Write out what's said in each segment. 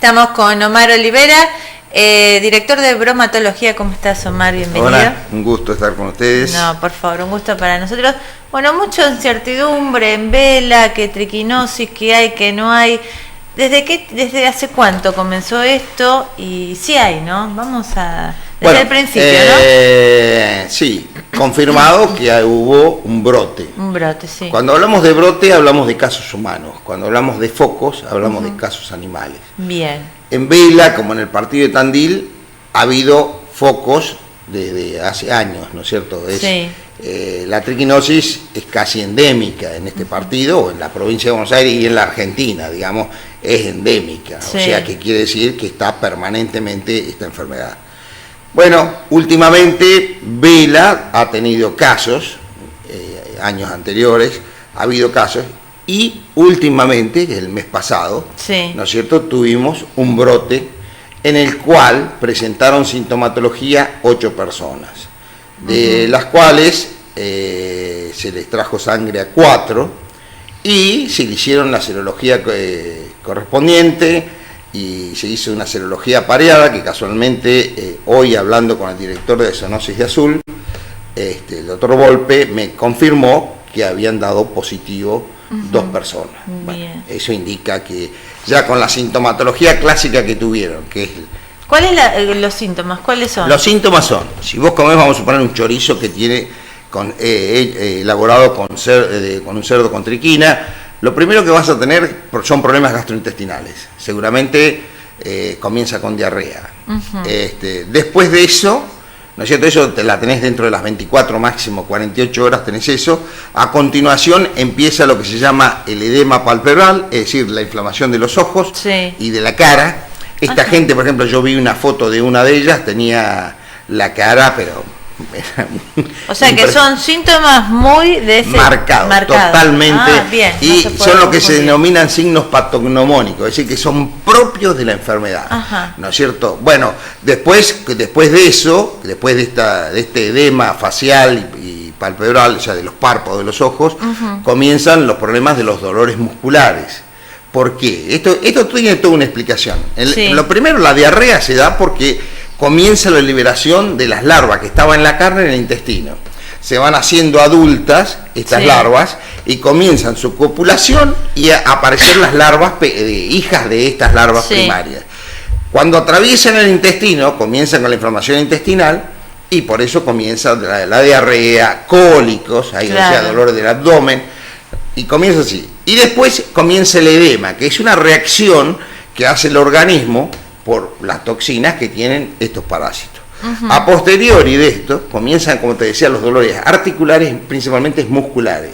Estamos con Omar Olivera, director de bromatología. ¿Cómo estás, Omar? Bienvenido. Hola, un gusto estar con ustedes. No, por favor, un gusto para nosotros. Bueno, mucha incertidumbre en vela, que triquinosis, que hay, que no hay. ¿Desde hace cuánto comenzó esto? Y sí hay, ¿no? Vamos a... Desde el principio, ¿no? Sí, confirmado que hubo un brote. Un brote, sí. Cuando hablamos de brote, hablamos de casos humanos. Cuando hablamos de focos, hablamos de casos animales. Bien. En Vela, como en el partido de Tandil, ha habido focos desde hace años, ¿no es cierto? Sí. La triquinosis es casi endémica en este partido, o en la provincia de Buenos Aires y en la Argentina, digamos, es endémica. Sí. O sea, que quiere decir que está permanentemente esta enfermedad. Bueno, últimamente Vela ha tenido casos, años anteriores ha habido casos, y últimamente, el mes pasado, sí, ¿no es cierto?, tuvimos un brote en el cual presentaron sintomatología 8 personas, de las cuales se les trajo sangre a 4 y se le hicieron la serología correspondiente y se hizo una serología pareada que casualmente hoy, hablando con el director de zoonosis de Azul, el doctor Volpe me confirmó que habían dado positivo 2 personas. Bueno, eso indica que ya con la sintomatología clásica que tuvieron, que es... ¿Cuáles son los síntomas? ¿Cuáles son? Los síntomas son, si vos comés, vamos a suponer un chorizo que tiene elaborado con un cerdo con triquina, lo primero que vas a tener son problemas gastrointestinales. Seguramente comienza con diarrea. Después de eso, ¿no es cierto? Eso te la tenés dentro de las 24, máximo 48 horas tenés eso. A continuación empieza lo que se llama el edema palpebral, es decir, la inflamación de los ojos, sí, y de la cara. Esta gente, por ejemplo, yo vi una foto de una de ellas, tenía la cara, pero... O sea que son síntomas muy marcados, totalmente, bien, y son lo que se denominan signos patognomónicos, es decir, que son propios de la enfermedad. Ajá. ¿No es cierto? Bueno, después de eso, después de este edema facial y palpebral, o sea, de los párpados de los ojos, comienzan los problemas de los dolores musculares. ¿Por qué? Esto tiene toda una explicación. Sí. Lo primero, la diarrea se da porque comienza la liberación de las larvas que estaban en la carne en el intestino. Se van haciendo adultas estas larvas y comienzan su copulación y a aparecer las larvas, hijas de estas larvas primarias. Cuando atraviesan el intestino, comienzan con la inflamación intestinal y por eso comienza la diarrea, cólicos, o sea, dolores del abdomen, y comienza así. Y después comienza el edema, que es una reacción que hace el organismo por las toxinas que tienen estos parásitos. A posteriori de esto, comienzan, como te decía, los dolores articulares, principalmente musculares.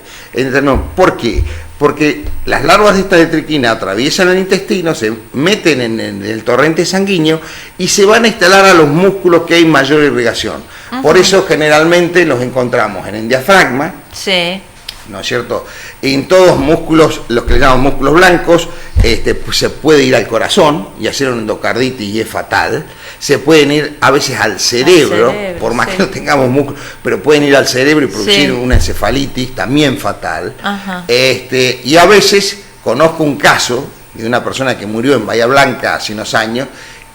¿Por qué? Porque las larvas de esta triquina atraviesan el intestino, se meten en el torrente sanguíneo y se van a instalar a los músculos que hay mayor irrigación. Por eso generalmente los encontramos en el diafragma, ¿no es cierto? En todos músculos, los que le llaman músculos blancos, pues se puede ir al corazón y hacer una endocarditis y es fatal. Se pueden ir a veces al cerebro, por más que no tengamos músculos, pero pueden ir al cerebro y producir una encefalitis, también fatal. Y a veces conozco un caso de una persona que murió en Bahía Blanca hace unos años,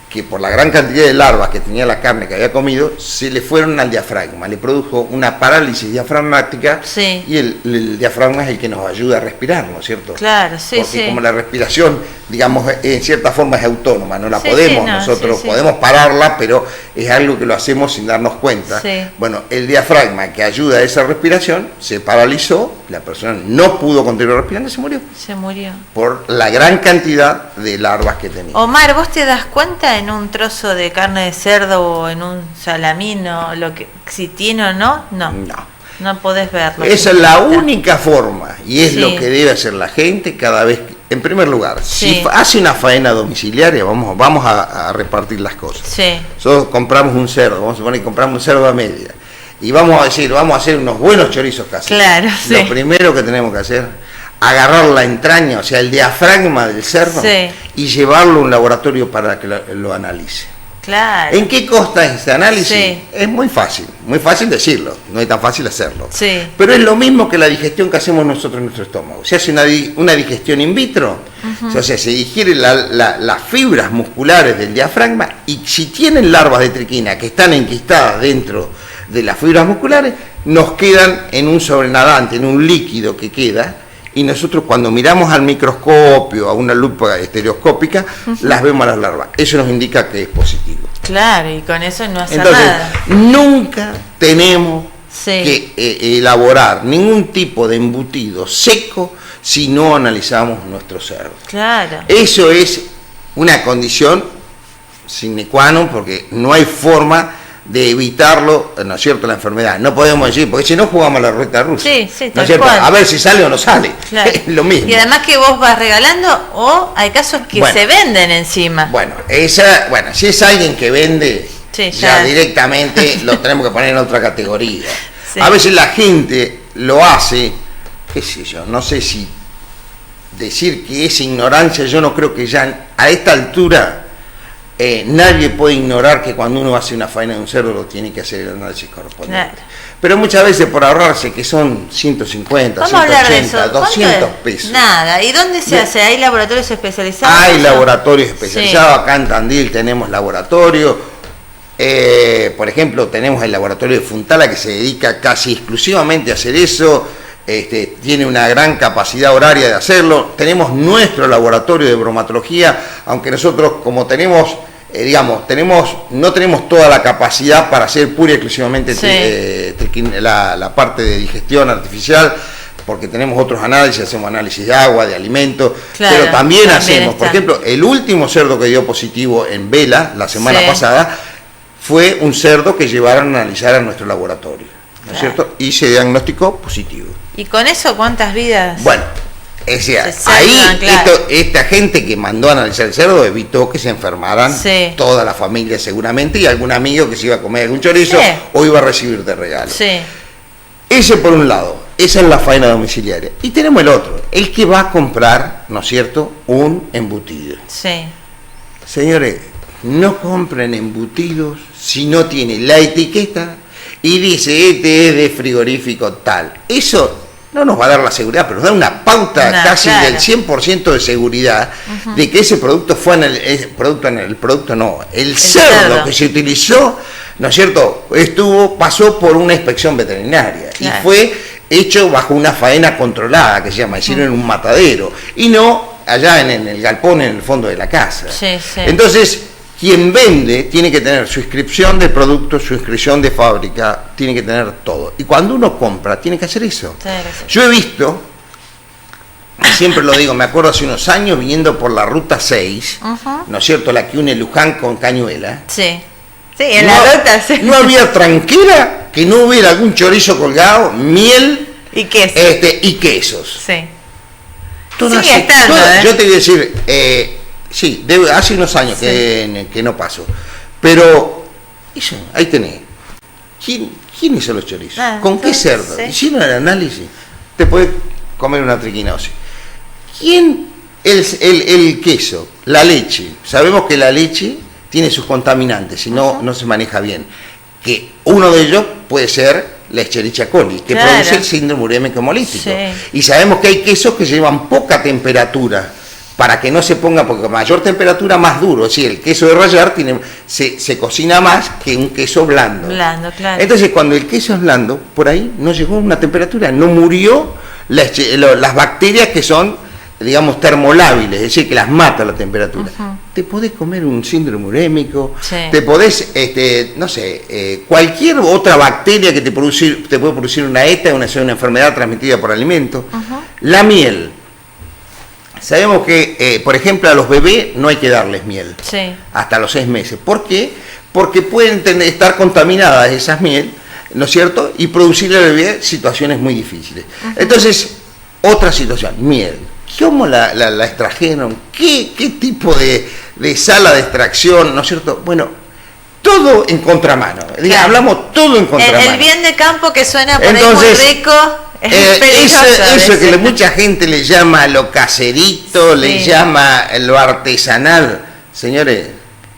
que por la gran cantidad de larvas que tenía la carne que había comido, se le fueron al diafragma, le produjo una parálisis diafragmática, y el diafragma es el que nos ayuda a respirar, ¿no es cierto? Claro, porque como la respiración, digamos, en cierta forma es autónoma, no la podemos, nosotros podemos pararla, pero es algo que lo hacemos sin darnos cuenta. Bueno, el diafragma que ayuda a esa respiración se paralizó, la persona no pudo continuar respirando y se murió. Se murió. Por la gran cantidad de larvas que tenía. Omar, ¿vos te das cuenta en un trozo de carne de cerdo o en un salamino si tiene o no? No podés verlo. Esa es la única forma y es lo que debe hacer la gente cada vez que, en primer lugar, si hace una faena domiciliaria, vamos a repartir las cosas. Nosotros compramos un cerdo, vamos a suponer que compramos un cerdo a media y vamos a hacer unos buenos chorizos caseros. Claro, lo primero que tenemos que hacer, agarrar la entraña, o sea, el diafragma del cerdo, y llevarlo a un laboratorio para que lo analice. Claro. ¿En qué consta este análisis? Sí. Es muy fácil decirlo, no es tan fácil hacerlo. Sí. Pero es lo mismo que la digestión que hacemos nosotros en nuestro estómago. Se hace una digestión in vitro, o sea, se digieren las fibras musculares del diafragma, y si tienen larvas de triquina que están enquistadas dentro de las fibras musculares, nos quedan en un sobrenadante, en un líquido que queda, y nosotros cuando miramos al microscopio, a una lupa estereoscópica, las vemos a las larvas. Eso nos indica que es positivo. Claro, y con eso no hace Entonces, nada. nunca tenemos Sí. que elaborar ningún tipo de embutido seco si no analizamos nuestro cerdo. Claro. Eso es una condición sine qua non, porque no hay forma de evitarlo, ¿no es cierto?, la enfermedad. No podemos decir, porque si no jugamos a la ruleta rusa. Sí, sí, ¿no tal es cierto? cual. A ver si sale o no sale. Claro. Es lo mismo. Y además que vos vas regalando, o hay casos que Bueno. se venden encima. Bueno, si es alguien que vende, Sí, ya ya. directamente lo tenemos que poner en otra categoría. Sí. A veces la gente lo hace, qué sé yo, no sé si decir que es ignorancia, yo no creo que ya a esta altura nadie puede ignorar que cuando uno hace una faena de un cerdo lo tiene que hacer el análisis correspondiente. Claro. Pero muchas veces por ahorrarse, que son 150, Vamos a hablar de 180, eso. ¿Cuánto 200 es? pesos. Nada. ¿Y dónde se hace? ¿Hay laboratorios especializados? Hay ¿No? laboratorios especializados, Sí. acá en Tandil tenemos laboratorio, por ejemplo tenemos el laboratorio de Funtala que se dedica casi exclusivamente a hacer eso, tiene una gran capacidad horaria de hacerlo. Tenemos nuestro laboratorio de bromatología, aunque nosotros como tenemos, no tenemos toda la capacidad para hacer pura y exclusivamente la parte de digestión artificial, porque tenemos otros análisis, hacemos análisis de agua, de alimentos, Claro, pero también hacemos, está. por ejemplo, el último cerdo que dio positivo en Vela la semana Sí. pasada fue un cerdo que llevaron a analizar a nuestro laboratorio, ¿no es cierto? Y se diagnosticó positivo. ¿Y con eso cuántas vidas? Bueno, o sea, Se ahí salvan, claro. esta gente que mandó a analizar el cerdo evitó que se enfermaran Sí. toda la familia seguramente, y algún amigo que se iba a comer algún chorizo Sí. o iba a recibir de regalo. Sí. Ese por un lado, esa es la faena domiciliaria. Y tenemos el otro, el que va a comprar, ¿no es cierto?, un embutido. Sí. Señores, no compren embutidos si no tiene la etiqueta y dice, este es de frigorífico tal. Eso no nos va a dar la seguridad, pero nos da una pauta No, casi claro. del 100% de seguridad de que ese producto fue el cerdo cerdo. que se utilizó, ¿no es cierto?, pasó por una inspección veterinaria Claro. y fue hecho bajo una faena controlada, que se llama, hicieron en un matadero, y no allá en el galpón, en el fondo de la casa. Sí, sí. Entonces, quien vende tiene que tener su inscripción de producto, su inscripción de fábrica, tiene que tener todo. Y cuando uno compra, tiene que hacer eso. Tiene que hacer. Yo he visto, siempre lo digo, me acuerdo hace unos años viniendo por la ruta 6, ¿no es cierto?, la que une Luján con Cañuela. Sí. Sí, en No, la ruta, sí. no había tranquera que no hubiera algún chorizo colgado, miel ¿Y qué es? y quesos. Sí. Todas- Sigue estando, todas- ¿eh? Yo te voy a decir, sí, hace unos años que no pasó, pero eso, ahí tenés. ¿Quién hizo los chorizos? Ah, ¿Con qué sí, cerdo? sí. Hicieron el análisis, te puedes comer una triquinosis. ¿Quién? El queso, la leche. Sabemos que la leche tiene sus contaminantes, si no, no se maneja bien. Que uno de ellos puede ser la Escherichia coli, que Claro. produce el síndrome urémico hemolítico. Sí. Y sabemos que hay quesos que llevan poca temperatura, para que no se ponga, porque a mayor temperatura más duro. Es decir, el queso de rallar se cocina más que un queso blando. Blando, claro. Entonces, cuando el queso es blando, por ahí no llegó a una temperatura, no murió las bacterias que son, digamos, termolábiles, es decir, que las mata la temperatura. Te podés comer un síndrome urémico, Sí. te podés, no sé, cualquier otra bacteria que te puede producir una ETA, una enfermedad transmitida por alimentos. La miel. Sabemos que, por ejemplo, a los bebés no hay que darles miel Sí. hasta los 6 meses. ¿Por qué? Porque pueden estar contaminadas esas miel, ¿no es cierto?, y producirle al bebé situaciones muy difíciles. Entonces, otra situación, miel. ¿Cómo la extrajeron? ¿Qué tipo de sala de extracción, ¿no es cierto? Bueno, todo en contramano. Claro. Hablamos todo en contramano. El bien de campo que suena por Entonces, ahí muy rico es peligroso. a eso veces. que mucha gente le llama lo caserito, le Sí. llama lo artesanal. Señores,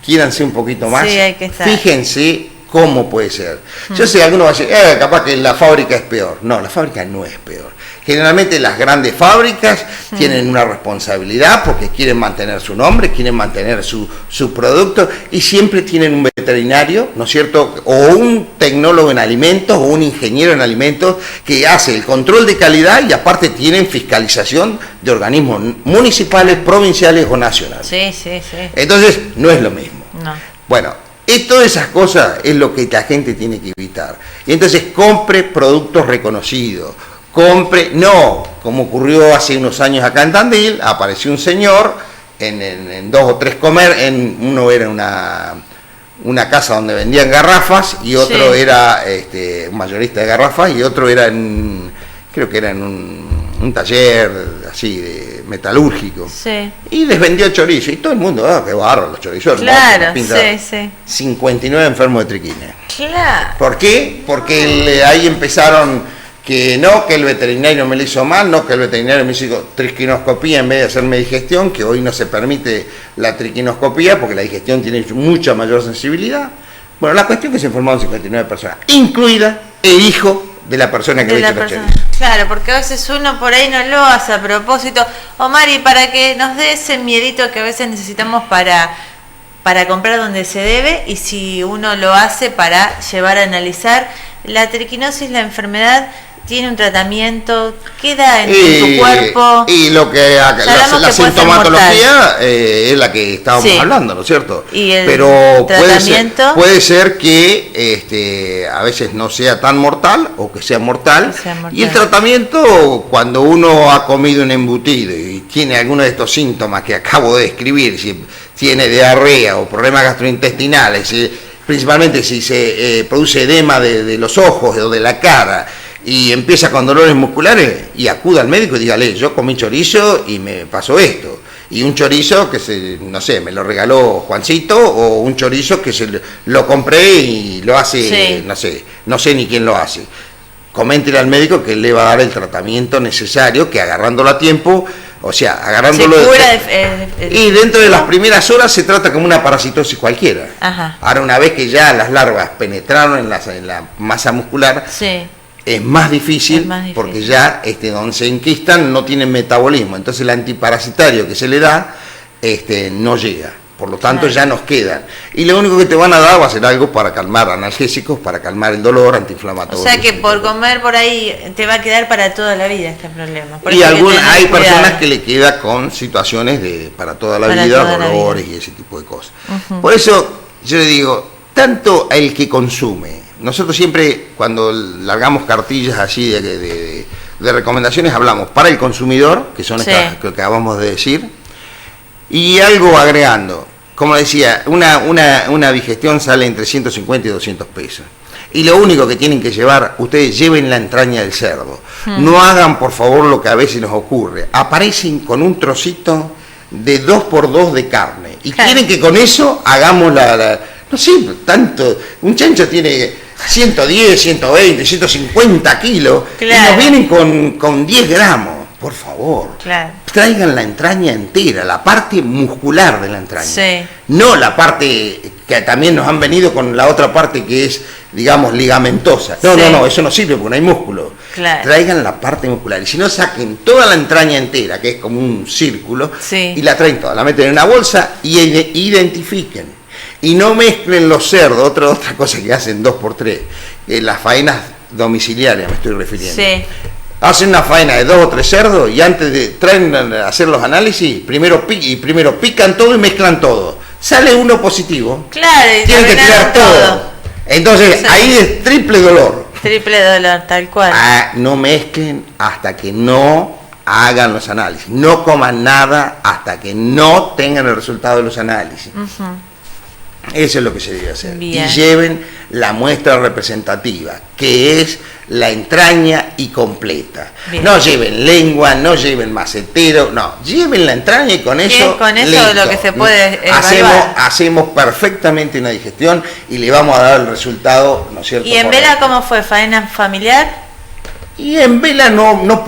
quiéranse un poquito más, Sí, hay que estar. fíjense cómo puede ser. Yo sé, algunos van a decir, capaz que la fábrica es peor. No, la fábrica no es peor. Generalmente las grandes fábricas tienen una responsabilidad porque quieren mantener su nombre, quieren mantener su producto y siempre tienen un veterinario, ¿no es cierto? O un tecnólogo en alimentos o un ingeniero en alimentos que hace el control de calidad y aparte tienen fiscalización de organismos municipales, provinciales o nacionales. Sí, sí, sí. Entonces, no es lo mismo. No. Bueno, todas esas cosas es lo que la gente tiene que evitar. Y entonces compre productos reconocidos. Compre, no, como ocurrió hace unos años acá en Tandil, apareció un señor en 2 o 3 uno era una casa donde vendían garrafas y otro era un mayorista de garrafas y otro era creo que era en un taller así de metalúrgico. Sí. Y les vendió chorizo y todo el mundo, qué bárbaro los chorizos. Claro, sí. 59 enfermos de triquina. Claro. ¿Por qué? Porque ahí empezaron que el veterinario me lo hizo mal, que el veterinario me hizo triquinoscopía en vez de hacerme digestión, que hoy no se permite la triquinoscopía porque la digestión tiene mucha mayor sensibilidad. Bueno, la cuestión es que se informaron 59 personas, incluida el hijo de la persona que le hizo los chorizos. Claro, porque a veces uno por ahí no lo hace a propósito. Omar, y para que nos dé ese miedito que a veces necesitamos para comprar donde se debe, y si uno lo hace para llevar a analizar, la triquinosis, la enfermedad, tiene un tratamiento, queda en tu cuerpo. Y lo que la sintomatología es la que estábamos hablando, ¿no es cierto? ¿Y el Pero tratamiento? puede ser que a veces no sea tan mortal o que sea mortal. Y el tratamiento, cuando uno ha comido un embutido y tiene alguno de estos síntomas que acabo de describir, si tiene diarrea o problemas gastrointestinales, principalmente si se produce edema de los ojos o de la cara, y empieza con dolores musculares, y acuda al médico y dígale, yo comí chorizo y me pasó esto. Y un chorizo que me lo regaló Juancito, o un chorizo que lo compré y lo hace, no sé ni quién lo hace. Coméntele al médico que él le va a dar el tratamiento necesario, que agarrándolo a tiempo, o sea, agarrándolo y dentro de las primeras horas se trata como una parasitosis cualquiera. Ajá. Ahora, una vez que ya las larvas penetraron en la masa muscular, es más difícil porque ya donde se enquistan no tienen metabolismo, entonces el antiparasitario que se le da no llega, por lo tanto ya nos quedan, y lo único que te van a dar va a ser algo para calmar, analgésicos para calmar el dolor, antiinflamatorios. O sea que por comer por ahí te va a quedar para toda la vida este problema. Y hay personas que le queda con situaciones para toda la vida, dolores y ese tipo de cosas. Por eso yo le digo, tanto el que consume, nosotros siempre cuando largamos cartillas así de recomendaciones hablamos para el consumidor, que son estas que acabamos de decir, y algo agregando, como decía, una digestión sale entre 150 y 200 pesos. Y lo único que tienen que llevar, ustedes lleven la entraña del cerdo. No hagan por favor lo que a veces nos ocurre. Aparecen con un trocito de 2x2 de carne. Y quieren que con eso hagamos no sé, tanto. Un chancho tiene 110, 120, 150 kilos, y nos vienen con 10 gramos. Por favor, traigan la entraña entera, la parte muscular de la entraña. No la parte que también nos han venido con la otra parte que es, digamos, ligamentosa. No, eso no sirve porque no hay músculo. Traigan la parte muscular. Y si no, saquen toda la entraña entera, que es como un círculo, y la traen toda, la meten en una bolsa y identifiquen. Y no mezclen los cerdos, otra cosa que hacen 2x3, las faenas domiciliarias me estoy refiriendo. Hacen una faena de 2 o 3 cerdos y antes de traen a hacer los análisis, primero pican todo y mezclan todo. Sale uno positivo. Y tienen que tirar todo. Entonces ahí es triple dolor. Triple dolor, tal cual. No mezclen hasta que no hagan los análisis. No coman nada hasta que no tengan el resultado de los análisis. Eso es lo que se debe hacer. Bien. Y lleven la muestra representativa, que es la entraña y completa. Bien. No lleven lengua, no lleven macetero, no, lleven la entraña y con eso. Con eso listo. Lo que se puede hacemos perfectamente una digestión y le vamos a dar el resultado, ¿no es cierto? ¿Y en Vela cómo fue? ¿Faena familiar? Y en Vela no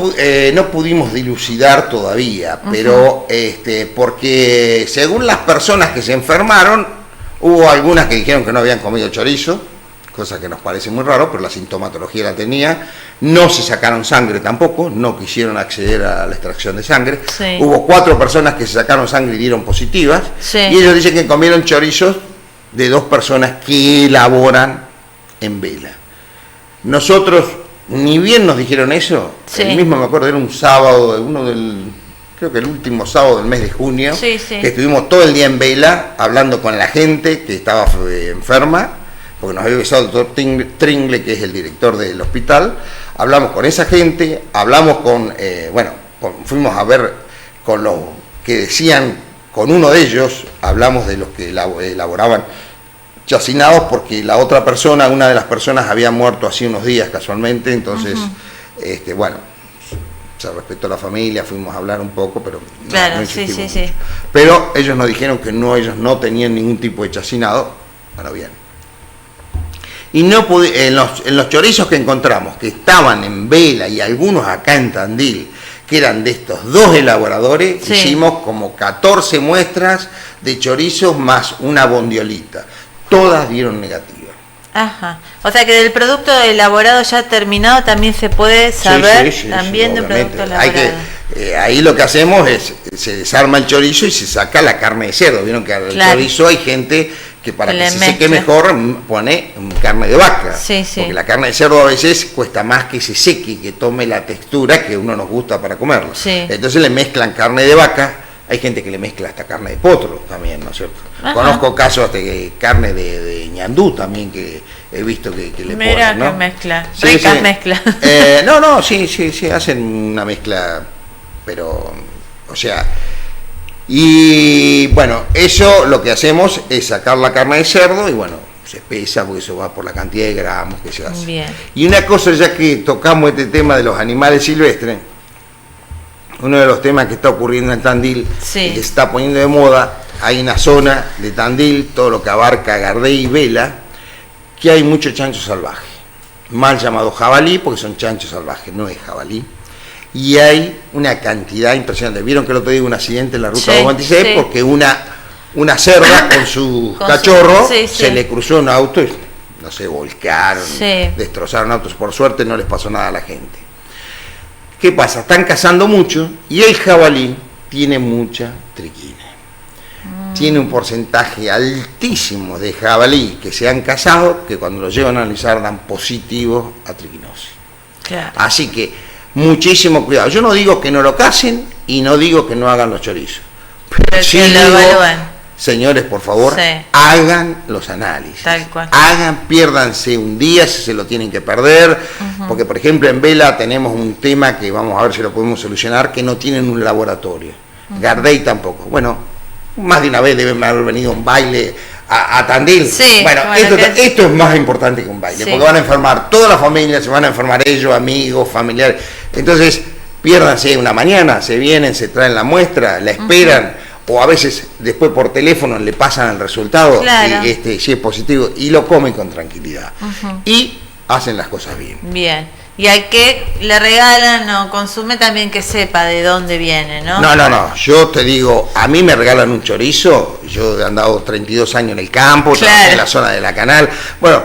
pudimos dilucidar todavía, pero porque según las personas que se enfermaron, Hubo algunas que dijeron que no habían comido chorizo, cosa que nos parece muy raro, pero la sintomatología la tenía. No se sacaron sangre tampoco, no quisieron acceder a la extracción de sangre. Sí. Hubo 4 personas que se sacaron sangre y dieron positivas. Sí. Y ellos dicen que comieron chorizos de 2 personas que laboran en Vela. Nosotros, ni bien nos dijeron eso, Sí. el mismo me acuerdo, era un sábado, creo que el último sábado del mes de junio, Sí, sí. que estuvimos todo el día en Vela hablando con la gente que estaba enferma, porque nos había avisado el doctor Tringle, que es el director del hospital. Hablamos con esa gente, hablamos fuimos a ver con los que decían, con uno de ellos, hablamos de los que elaboraban chacinados, porque la otra persona, una de las personas había muerto hace unos días casualmente, entonces, se respetó a la familia, fuimos a hablar un poco, pero claro, no sí, insistimos sí, mucho. sí. Pero ellos nos dijeron que ellos no tenían ningún tipo de chacinado. Bueno, bien. Y en los chorizos que encontramos, que estaban en Vela y algunos acá en Tandil, que eran de estos 2 elaboradores, sí, hicimos como 14 muestras de chorizos más una bondiolita. Todas dieron negativa. Aja. O sea que del producto elaborado ya terminado también se puede saber también del producto elaborado. Ahí lo que hacemos es, se desarma el chorizo y se saca la carne de cerdo. Vieron que al chorizo hay gente que para que se seque mejor pone carne de vaca. Sí, sí. Porque la carne de cerdo a veces cuesta más que se seque, que tome la textura que uno nos gusta para comerlo. Sí. Entonces le mezclan carne de vaca. Hay gente que le mezcla hasta carne de potro también, ¿no es cierto? Ajá. Conozco casos de carne de ñandú también que he visto que le Mira ponen, ¿no? qué mezcla, Sí, ricas sí. mezclas. Sí, hacen una mezcla, pero, o sea, y bueno, eso lo que hacemos es sacar la carne de cerdo y bueno, se pesa porque eso va por la cantidad de gramos que se hace. Bien. Y una cosa, ya que tocamos este tema de los animales silvestres, uno de los temas que está ocurriendo en Tandil Sí. y que se está poniendo de moda, hay una zona de Tandil, todo lo que abarca Gardey y Vela, que hay mucho chancho salvaje, mal llamado jabalí, porque son chanchos salvajes, no es jabalí, y hay una cantidad impresionante. Vieron que el otro día hubo un accidente en la ruta Sí, 26 sí. porque una cerda con su Con cachorro sí, se sí. le cruzó un auto y no sé, volcaron, Sí. destrozaron autos. Por suerte no les pasó nada a la gente. ¿Qué pasa? Están cazando mucho y el jabalí tiene mucha triquina. Tiene un porcentaje altísimo de jabalí que se han cazado que cuando lo llevan a analizar dan positivo a triquinosis. Claro. Así que muchísimo cuidado. Yo no digo que no lo casen y no digo que no hagan los chorizos. Pero sí que lo digo, evalúen. señores, por favor, Sí. hagan los análisis. Tal cual. Piérdanse un día si se lo tienen que perder, porque por ejemplo en Vela tenemos un tema que vamos a ver si lo podemos solucionar, que no tienen un laboratorio. Gardey tampoco. Bueno, más de una vez deben haber venido a un baile a Tandil. Sí, bueno, esto es más importante que un baile, Sí. porque van a enfermar toda la familia, se van a enfermar ellos, amigos, familiares. Entonces, piérdanse una mañana, se vienen, se traen la muestra, la esperan, o a veces después por teléfono le pasan el resultado, Claro. si es positivo, y lo comen con tranquilidad. Y hacen las cosas bien. Bien. Y al que le regalan o consume también que sepa de dónde viene, ¿no? No, yo te digo, a mí me regalan un chorizo, yo he andado 32 años en el campo, Claro. trabajé en la zona de la Canal, bueno,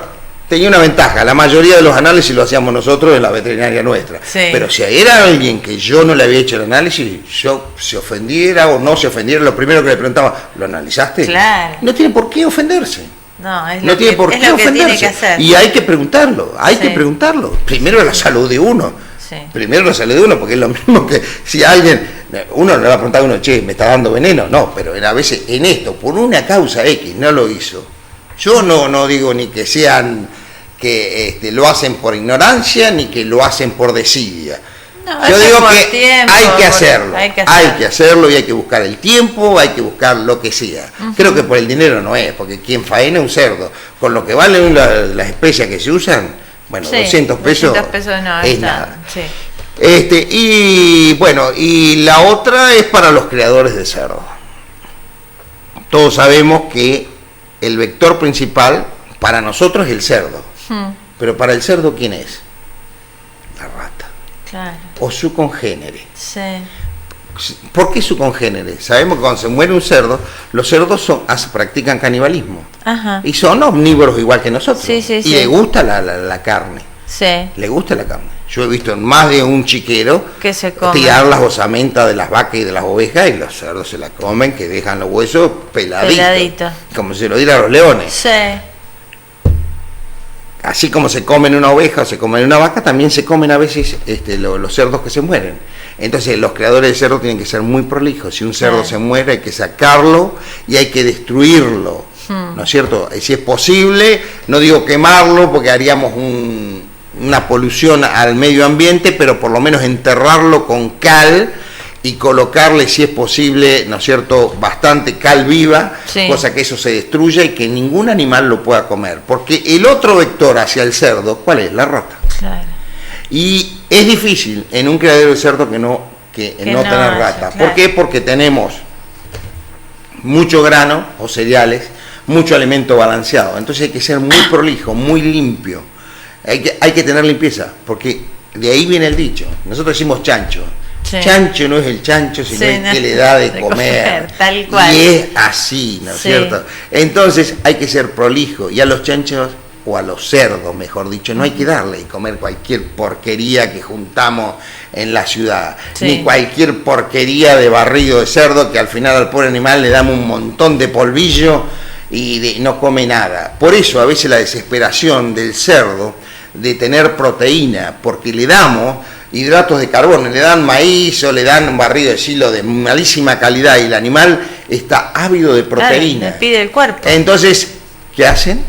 tenía una ventaja, la mayoría de los análisis lo hacíamos nosotros en la veterinaria nuestra, Sí. pero si era alguien que yo no le había hecho el análisis, yo se ofendiera o no se ofendiera, lo primero que le preguntaba, ¿lo analizaste? Claro. No tiene por qué ofenderse. No, es No lo tiene que, por es qué lo que tiene ofenderse. que hacer. Y hay que preguntarlo, Sí. Primero la salud de uno. Sí. Primero la salud de uno, porque es lo mismo que si alguien, uno le va a preguntar a uno, che, ¿me está dando veneno? No, pero a veces en esto, por una causa X, no lo hizo. Yo no digo ni que sean, que lo hacen por ignorancia, ni que lo hacen por desidia. No, Yo eso digo por que tiempo, hay que por- hacerlo, hay que hay hacerlo. que hacerlo y hay que buscar el tiempo, hay que buscar lo que sea. Creo que por el dinero no es, porque quien faena un cerdo, con lo que valen las especias que se usan, bueno, Sí, 200 pesos, 200 pesos no, es está, nada. sí. Y bueno, y la otra es para los criadores de cerdo. Todos sabemos que el vector principal para nosotros es el cerdo, pero para el cerdo, ¿quién es? La rata Claro. o su congénere. Sí. ¿Por qué su congénere? Sabemos que cuando se muere un cerdo, los cerdos practican canibalismo. Ajá. Y son omnívoros igual que nosotros. Sí, sí, y sí. le gusta la carne. Sí. Le gusta la carne. Yo he visto en más de un chiquero Que se come. tirar las osamentas de las vacas y de las ovejas, y los cerdos se la comen, que dejan los huesos peladitos. Como si se lo diera a los leones. Sí. Así como se comen una oveja o se comen una vaca, también se comen a veces los cerdos que se mueren. Entonces los creadores de cerdo tienen que ser muy prolijos. Si un cerdo se muere, hay que sacarlo y hay que destruirlo, ¿no es cierto? Si es posible, no digo quemarlo porque haríamos una polución al medio ambiente, pero por lo menos enterrarlo con cal y colocarle, si es posible, ¿no es cierto?, bastante cal viva, cosa que eso se destruya y que ningún animal lo pueda comer. Porque el otro vector hacia el cerdo, ¿cuál es? La rata. Claro. Y es difícil en un criadero de cerdo que no tener rata. Claro. ¿Por qué? Porque tenemos mucho grano o cereales, mucho alimento balanceado. Entonces hay que ser muy prolijo, muy limpio. Hay que tener limpieza, porque de ahí viene el dicho. Nosotros decimos chancho. Sí. Chancho no es el chancho, sino el que le da de comer. Tal cual. Y es así, ¿no es cierto? Entonces hay que ser prolijo. Y a los chanchos, o a los cerdos, mejor dicho, no hay que darle y comer cualquier porquería que juntamos en la ciudad. Ni cualquier porquería de barrido de cerdo, que al final al pobre animal le damos un montón de polvillo y no come nada. Por eso a veces la desesperación del cerdo de tener proteína, porque le damos hidratos de carbono, le dan maíz o le dan un barrido de silo de malísima calidad y el animal está ávido de proteína. Claro, le pide el cuerpo. Entonces, ¿qué hacen?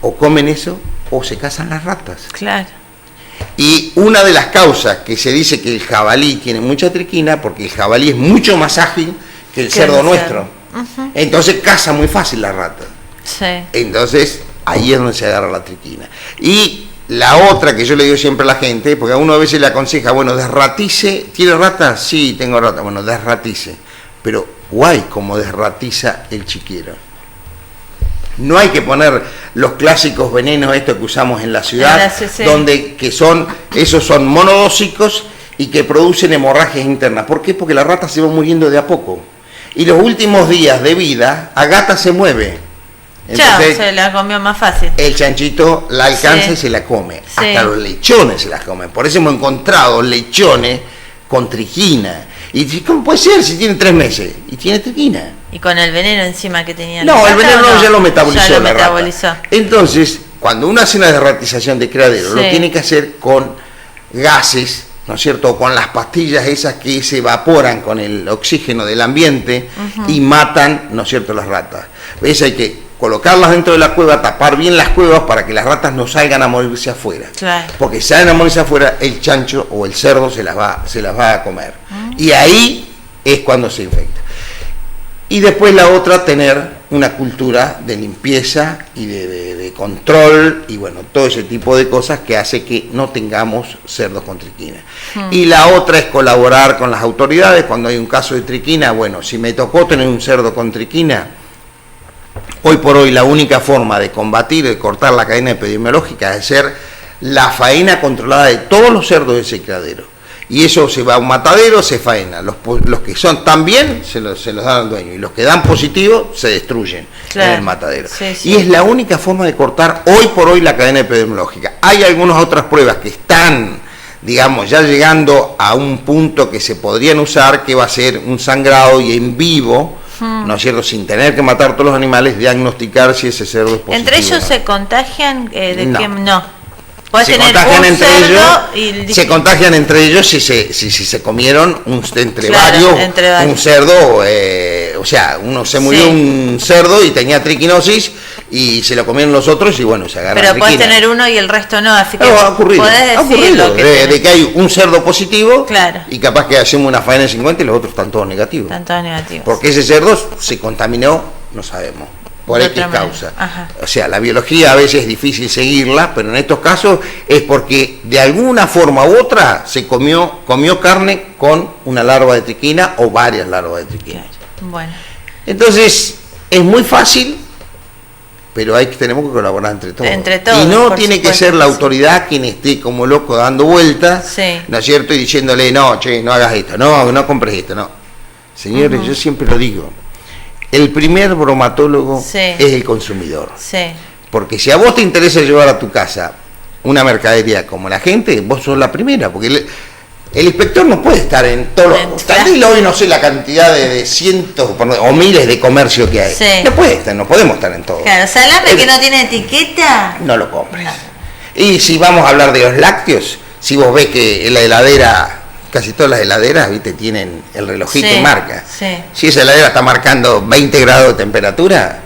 O comen eso o se cazan las ratas. Claro. Y una de las causas que se dice que el jabalí tiene mucha triquina, porque el jabalí es mucho más ágil que el cerdo nuestro. Entonces caza muy fácil la rata. Sí. Entonces, ahí es donde se agarra la triquina. Y la otra que yo le digo siempre a la gente, porque a uno a veces le aconseja, bueno, desratice. ¿Tiene rata? Sí, tengo rata. Bueno, desratice. Pero guay como desratiza el chiquero. No hay que poner los clásicos venenos estos que usamos en la ciudad, esos son monodósicos y que producen hemorragias internas. ¿Por qué? Porque la rata se va muriendo de a poco. Y los últimos días de vida, a gata se mueve. Entonces, se la comió más fácil. El chanchito la alcanza y se la come. Hasta los lechones se las comen. Por eso hemos encontrado lechones con triquina. Y ¿cómo puede ser si tiene 3 meses? Y tiene triquina. ¿Y con el veneno encima que tenía? No, el veneno ya lo metabolizó la rata. Entonces, cuando uno hace una desratización de criadero, lo tiene que hacer con gases, ¿no es cierto? Con las pastillas esas que se evaporan con el oxígeno del ambiente y matan, ¿no es cierto?, las ratas. ¿Ves? Hay que colocarlas dentro de la cueva, tapar bien las cuevas para que las ratas no salgan a morirse afuera. Claro. Porque si salen a morirse afuera, el chancho o el cerdo se las va a comer. Y ahí es cuando se infecta. Y después la otra, tener una cultura de limpieza y de control y bueno, todo ese tipo de cosas que hace que no tengamos cerdos con triquina. Y la otra es colaborar con las autoridades cuando hay un caso de triquina. Bueno, si me tocó tener un cerdo con triquina, hoy por hoy la única forma de combatir, de cortar la cadena epidemiológica es hacer la faena controlada de todos los cerdos de ese criadero. Y eso se va a un matadero, se faena. Los que son tan bien se los dan al dueño. Y los que dan positivo se destruyen en el matadero. Y es la única forma de cortar hoy por hoy la cadena epidemiológica. Hay algunas otras pruebas que están, digamos, ya llegando a un punto que se podrían usar, que va a ser un sangrado y en vivo, ¿no es cierto?, sin tener que matar todos los animales, diagnosticar si ese cerdo es positivo. ¿Entre ellos se contagian? No. Se contagian entre ellos si se comieron entre varios un cerdo, o sea, uno se murió un cerdo y tenía triquinosis y se lo comieron los otros y bueno, se agarran. Pero puedes tener uno y el resto no, así que ha ocurrido de que hay un cerdo positivo y capaz que hacemos una faena de 50 y los otros están todos negativos. Porque ese cerdo se contaminó, no sabemos. Por X causa. O sea, la biología a veces es difícil seguirla, pero en estos casos es porque de alguna forma u otra se comió carne con una larva de triquina o varias larvas de triquina. Bueno. Entonces, es muy fácil, pero tenemos que colaborar entre todos. Y no tiene que ser la autoridad quien esté como loco dando vueltas, ¿no es cierto? Y diciéndole, no, che, no hagas esto, no compres esto, no. Señores, yo siempre lo digo. el primer bromatólogo Sí. es el consumidor. Sí, Porque si a vos te interesa llevar a tu casa una mercadería como la gente, vos sos la primera, porque el inspector no puede estar en todos los... Claro. Tal vez hoy no sé la cantidad de cientos o miles de comercios que hay. Sí. No puede estar, no podemos estar en todos. claro, salame que no tiene etiqueta. No lo compres. No. Y si vamos a hablar de los lácteos, si vos ves que en la heladera, casi todas las heladeras, viste, tienen el relojito Sí, y marca. sí. Si esa heladera está marcando 20 grados de temperatura,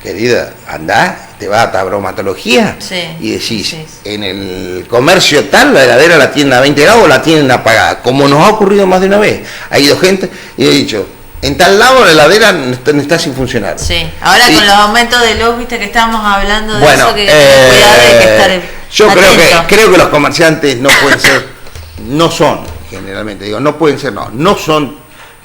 querida, andá, te vas a bromatología Sí, y decís, sí. en el comercio tal, la heladera la tienen a 20 grados o la tienen apagada, como nos ha ocurrido más de una vez. Ha ido gente y he dicho, en tal lado la heladera no está sin funcionar. Sí, ahora Y- con los aumentos de luz, viste que estábamos hablando de Bueno, eso, que cuidado, hay que estar yo atento. creo que los comerciantes no pueden ser, no son, generalmente digo, no pueden ser, no son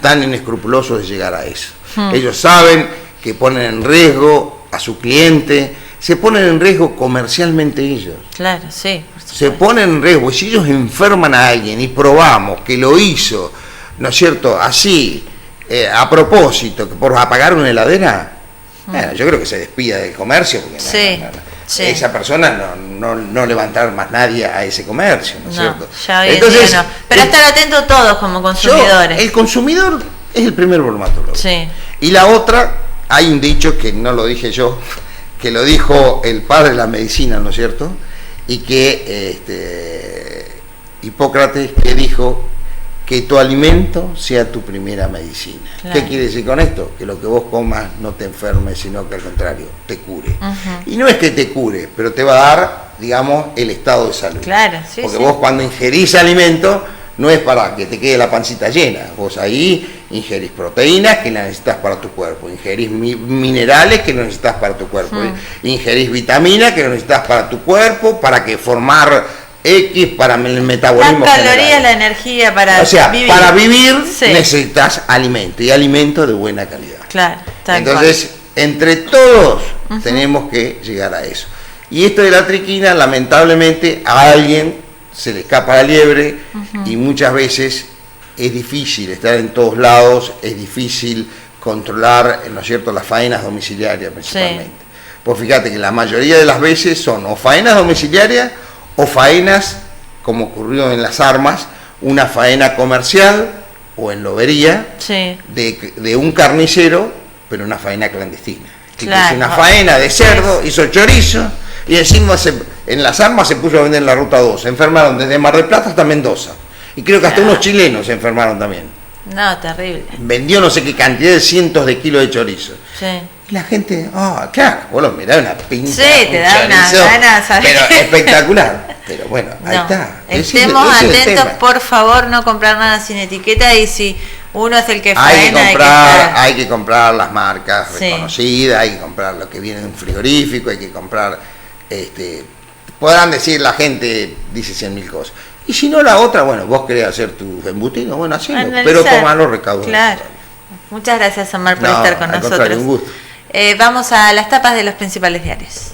tan inescrupulosos de llegar a eso. Ellos saben que ponen en riesgo a su cliente, se ponen en riesgo comercialmente ellos. Claro, sí. por Se supuesto. ponen en riesgo, y si ellos enferman a alguien y probamos que lo hizo, ¿no es cierto?, así, a propósito, que por apagar una heladera, bueno, yo creo que se despida del comercio, porque Sí, no. sí. Esa persona no levantar más nadie a ese comercio, ¿no es No, cierto? ya hoy en Entonces, día no. Pero estar atentos todos como consumidores. el consumidor es el primer bromatólogo. Sí, Y la otra, hay un dicho que no lo dije yo, que lo dijo el padre de la medicina, ¿no es cierto? Y que Hipócrates, que dijo que tu alimento sea tu primera medicina. Claro. ¿Qué quiere decir con esto? Que lo que vos comas no te enferme, sino que al contrario, te cure. Ujú. Y no es que te cure, pero te va a dar, digamos, el estado de salud. claro, sí, Porque sí. vos cuando ingerís alimento no es para que te quede la pancita llena, vos ahí ingerís proteínas que las necesitas para tu cuerpo, ingerís minerales que necesitas para tu cuerpo, ingerís vitaminas que necesitas para tu cuerpo, para que formar X para el metabolismo Las calorías, general. la energía para O sea, vivir. para vivir Sí. necesitas alimento, y alimento de buena calidad. Claro, tal Entonces, entre todos tenemos que llegar a eso. Y esto de la triquina, lamentablemente, a alguien se le escapa la liebre y muchas veces es difícil estar en todos lados, es difícil controlar, ¿no es cierto?, las faenas domiciliarias principalmente. Pues fíjate que la mayoría de las veces son o faenas domiciliarias o faenas, como ocurrió en las armas, una faena comercial o en lobería, Sí, de un carnicero, pero una faena clandestina. Que Claro. hizo una faena de cerdo, hizo chorizo, y encima en las armas se puso a vender en la ruta 2. Se enfermaron desde Mar del Plata hasta Mendoza. Y creo que hasta Claro. unos chilenos se enfermaron también. no, terrible. Vendió no sé qué cantidad de cientos de kilos de chorizo. Sí. Y la gente, claro, vos lo mirás una pinta. Sí, te un da unas chorizo, ganas, ¿sabes? pero espectacular. Pero bueno, ahí No, está. estemos Ese es el atentos, tema. por favor, no comprar nada sin etiqueta, y si uno es el que Hay que faena, comprar, estar- hay que comprar las marcas Sí. reconocidas, hay que comprar lo que viene en un frigorífico, hay que comprar, podrán decir la gente, dice 100.000 cosas. Y si no la otra, bueno, vos querés hacer tus embutidos, bueno, hacelo, Analizar. pero tomá los recaudos. Claro. Muchas gracias, Omar, por No, estar con al nosotros. contrario, un gusto. Vamos a las tapas de los principales diarios.